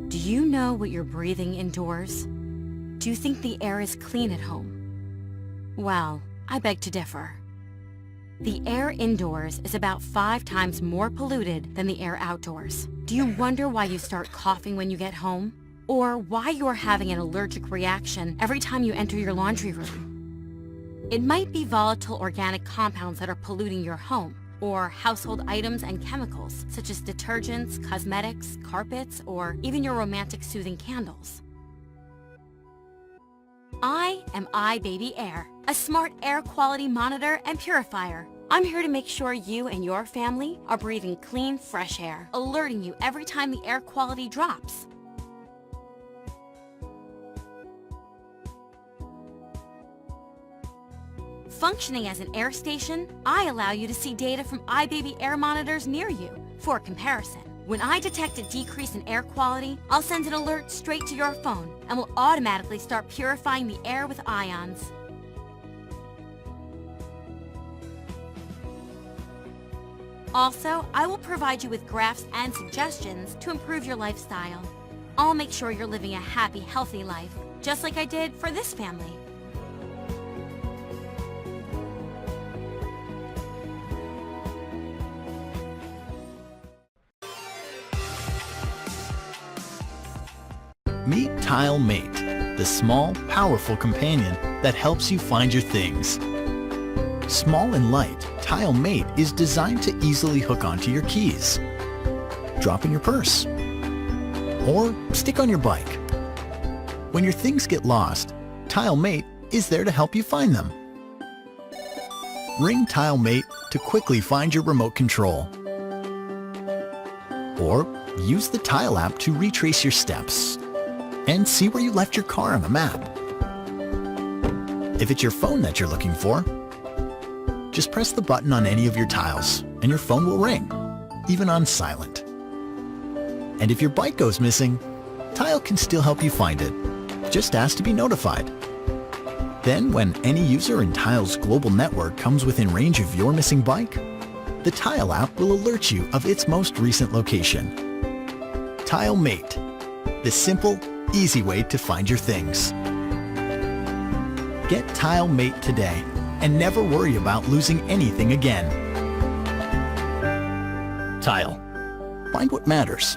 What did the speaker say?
Do you know what you're breathing indoors? Do you think the air is clean at home? Well, I beg to differ. The air indoors is about 5 times more polluted than the air outdoors. Do you wonder why you start coughing when you get home? Or why you're having an allergic reaction every time you enter your laundry room? It might be volatile organic compounds that are polluting your home, or household items and chemicals, such as detergents, cosmetics, carpets, or even your romantic soothing candles. I am iBaby Air, a smart air quality monitor and purifier. I'm here to make sure you and your family are breathing clean, fresh air, alerting you every time the air quality drops. Functioning as an air station, I allow you to see data from iBaby Air monitors near you for comparison. When I detect a decrease in air quality, I'll send an alert straight to your phone and will automatically start purifying the air with ions. Also, I will provide you with graphs and suggestions to improve your lifestyle. I'll make sure you're living a happy, healthy life, just like I did for this family. Meet TileMate, the small, powerful companion that helps you find your things. Small and light, TileMate is designed to easily hook onto your keys, drop in your purse, or stick on your bike. When your things get lost, TileMate is there to help you find them. Ring TileMate to quickly find your remote control. Or use the Tile app to retrace your steps and see where you left your car on the map. If it's your phone that you're looking for, just press the button on any of your tiles and your phone will ring, even on silent. And if your bike goes missing, Tile can still help you find it. Just ask to be notified. Then when any user in Tile's global network comes within range of your missing bike, the Tile app will alert you of its most recent location. TileMate, the simple, easy way to find your things. Get TileMate today and never worry about losing anything again. Tile. Find what matters.